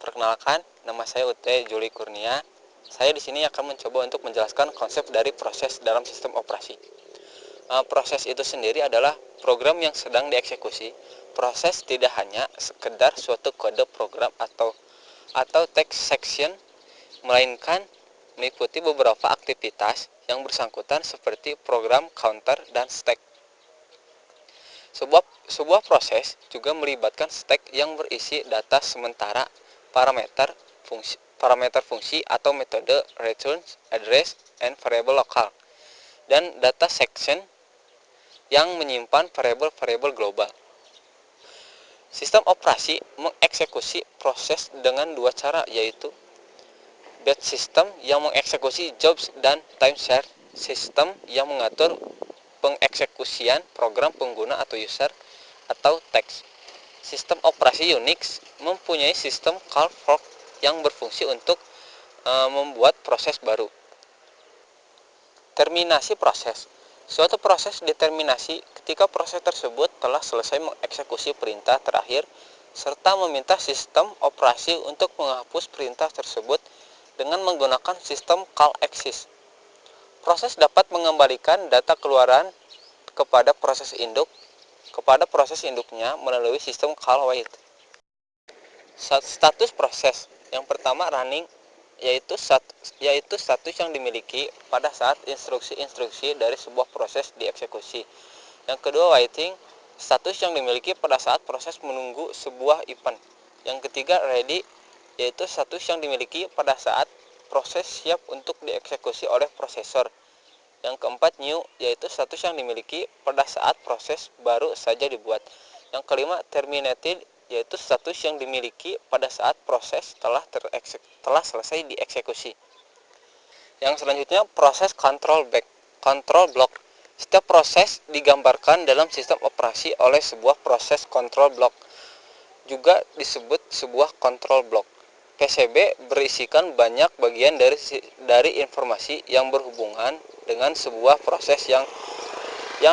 Perkenalkan, nama saya Ute Juli Kurnia. Saya di sini akan mencoba untuk menjelaskan konsep dari proses dalam sistem operasi. Proses itu sendiri adalah program yang sedang dieksekusi. Proses tidak hanya sekedar suatu kode program atau text section, melainkan mengikuti beberapa aktivitas yang bersangkutan seperti program, counter, dan stack. Sebuah proses juga melibatkan stack yang berisi data sementara, parameter fungsi atau metode return, address, and variable lokal, dan data section yang menyimpan variabel-variabel global. Sistem operasi mengeksekusi proses dengan dua cara, yaitu batch system yang mengeksekusi jobs dan time share system yang mengatur pengeksekusian program pengguna atau user atau text. Sistem operasi Unix mempunyai sistem call fork yang berfungsi untuk membuat proses baru. Terminasi proses. Suatu proses determinasi ketika proses tersebut telah selesai mengeksekusi perintah terakhir serta meminta sistem operasi untuk menghapus perintah tersebut dengan menggunakan sistem call exit. Proses dapat mengembalikan data keluaran kepada proses induknya melalui sistem call wait. Status proses. Yang pertama running, yaitu status yang dimiliki pada saat instruksi-instruksi dari sebuah proses dieksekusi. Yang kedua waiting, status yang dimiliki pada saat proses menunggu sebuah event. Yang ketiga ready, yaitu status yang dimiliki pada saat proses siap untuk dieksekusi oleh prosesor. Yang keempat new, yaitu status yang dimiliki pada saat proses baru saja dibuat. Yang kelima terminated, yaitu status yang dimiliki pada saat proses telah selesai dieksekusi. Yang selanjutnya proses control block. Setiap proses digambarkan dalam sistem operasi oleh sebuah proses control block, juga disebut sebuah control block. PCB berisikan banyak bagian dari informasi yang berhubungan dengan sebuah proses yang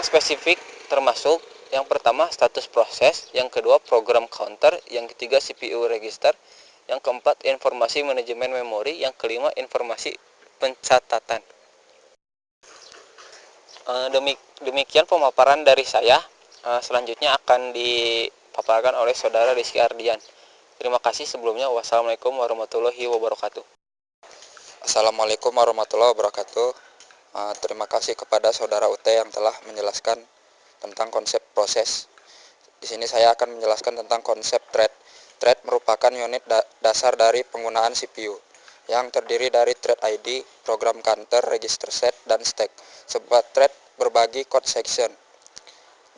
spesifik, termasuk yang pertama status proses, yang kedua program counter, yang ketiga CPU register, yang keempat informasi manajemen memori, yang kelima informasi pencatatan. Demikian pemaparan dari saya. Selanjutnya akan dipaparkan oleh saudara Rizky Ardian. Terima kasih sebelumnya. Wassalamualaikum warahmatullahi wabarakatuh. Assalamualaikum warahmatullahi wabarakatuh. Terima kasih kepada saudara UT yang telah menjelaskan tentang konsep proses. Di sini saya akan menjelaskan tentang konsep thread. Thread merupakan unit dasar dari penggunaan CPU yang terdiri dari thread ID, program counter, register set, dan stack. Sebuah thread berbagi code section,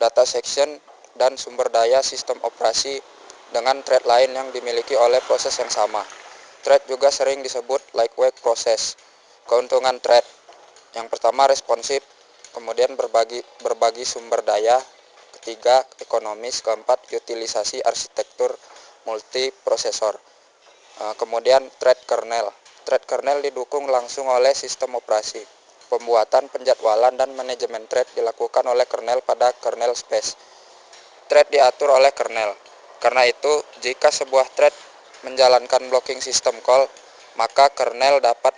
data section, dan sumber daya sistem operasi dengan thread lain yang dimiliki oleh proses yang sama. Thread juga sering disebut lightweight proses. Keuntungan thread: yang pertama responsif, kemudian berbagi sumber daya, ketiga ekonomis, keempat utilisasi arsitektur multiprosesor. Kemudian thread kernel. Thread kernel didukung langsung oleh sistem operasi. Pembuatan, penjadwalan, dan manajemen thread dilakukan oleh kernel pada kernel space. Thread diatur oleh kernel. Karena itu, jika sebuah thread menjalankan blocking system call, maka kernel dapat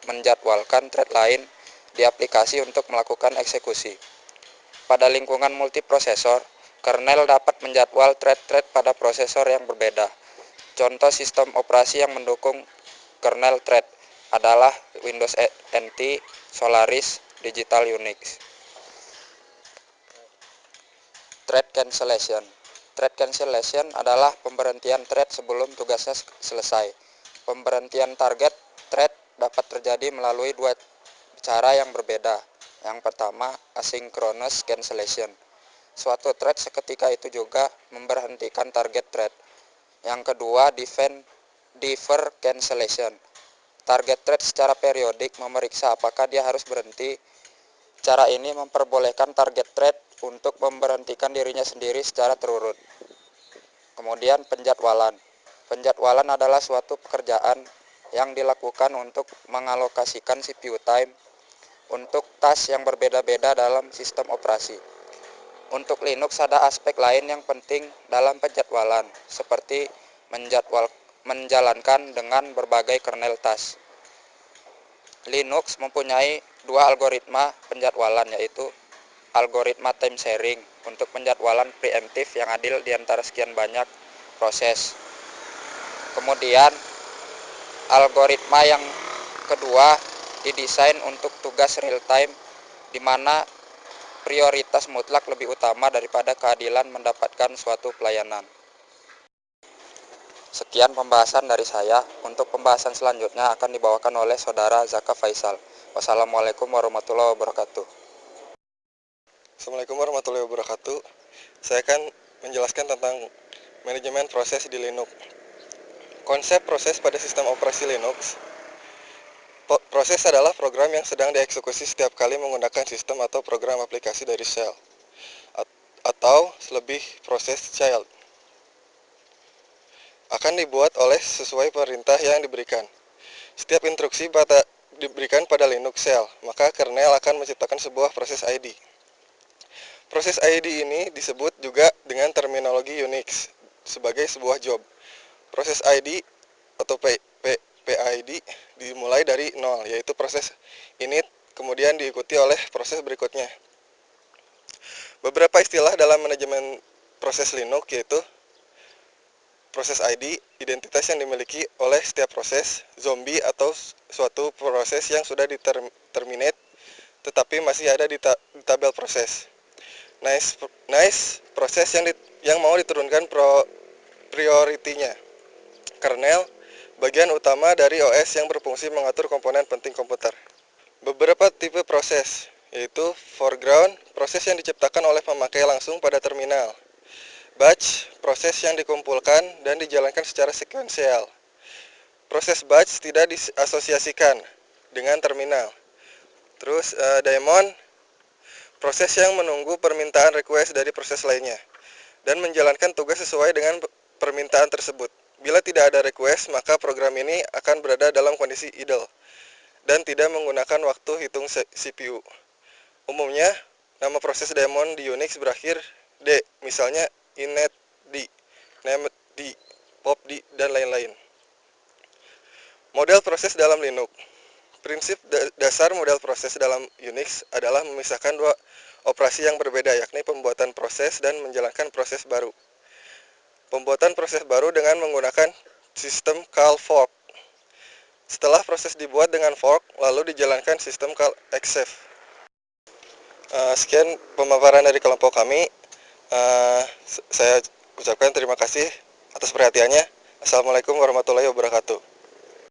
menjadwalkan thread lain di aplikasi untuk melakukan eksekusi. Pada lingkungan multiprosesor, kernel dapat menjadwal thread-thread pada prosesor yang berbeda. Contoh sistem operasi yang mendukung kernel thread adalah Windows NT, Solaris, Digital Unix. Thread cancellation. Thread cancellation adalah pemberhentian thread sebelum tugasnya selesai. Pemberhentian target thread dapat terjadi melalui dua cara yang berbeda. Yang pertama, asynchronous cancellation. Suatu thread seketika itu juga memberhentikan target thread. Yang kedua, defer cancellation. Target thread secara periodik memeriksa apakah dia harus berhenti. Cara ini memperbolehkan target thread untuk memberhentikan dirinya sendiri secara terurut. Kemudian penjadwalan. Penjadwalan adalah suatu pekerjaan yang dilakukan untuk mengalokasikan CPU time untuk task yang berbeda-beda dalam sistem operasi. Untuk Linux ada aspek lain yang penting dalam penjadwalan, seperti menjalankan dengan berbagai kernel task. Linux mempunyai dua algoritma penjadwalan, yaitu algoritma time sharing untuk penjadwalan preemptif yang adil di antara sekian banyak proses. Kemudian algoritma yang kedua didesain untuk tugas real time, di mana prioritas mutlak lebih utama daripada keadilan mendapatkan suatu pelayanan. Sekian pembahasan dari saya. Untuk pembahasan selanjutnya akan dibawakan oleh Saudara Zaka Faisal. Wassalamualaikum warahmatullahi wabarakatuh. Assalamualaikum warahmatullahi wabarakatuh. Saya akan menjelaskan tentang manajemen proses di Linux. Konsep proses pada sistem operasi Linux. Proses adalah program yang sedang dieksekusi setiap kali menggunakan sistem atau program aplikasi dari shell, atau lebih proses child. Akan dibuat oleh sesuai perintah yang diberikan. Setiap instruksi diberikan pada Linux shell, maka kernel akan menciptakan sebuah proses ID. Proses ID ini disebut juga dengan terminologi Unix sebagai sebuah job. Proses ID atau PID dimulai dari 0, yaitu proses init, kemudian diikuti oleh proses berikutnya. Beberapa istilah dalam manajemen proses Linux yaitu proses ID, identitas yang dimiliki oleh setiap proses, zombie atau suatu proses yang sudah terminate tetapi masih ada di tabel proses. Nice proses yang mau diturunkan prioritinya. Kernel, bagian utama dari OS yang berfungsi mengatur komponen penting komputer. Beberapa tipe proses, yaitu foreground, proses yang diciptakan oleh pemakai langsung pada terminal. Batch, proses yang dikumpulkan dan dijalankan secara sekuensial. Proses batch tidak diasosiasikan dengan terminal. Terus daemon, proses yang menunggu permintaan request dari proses lainnya dan menjalankan tugas sesuai dengan permintaan tersebut. Bila tidak ada request, maka program ini akan berada dalam kondisi idle dan tidak menggunakan waktu hitung CPU. Umumnya, nama proses daemon di Unix berakhir D, misalnya inetd, namedd, popd, dan lain-lain. Model proses dalam Linux. Prinsip dasar model proses dalam Unix adalah memisahkan dua operasi yang berbeda, yakni pembuatan proses dan menjalankan proses baru. Pembuatan proses baru dengan menggunakan sistem call fork. Setelah proses dibuat dengan fork, lalu dijalankan sistem call exec. Sekian pemaparan dari kelompok kami. Saya ucapkan terima kasih atas perhatiannya. Assalamualaikum warahmatullahi wabarakatuh.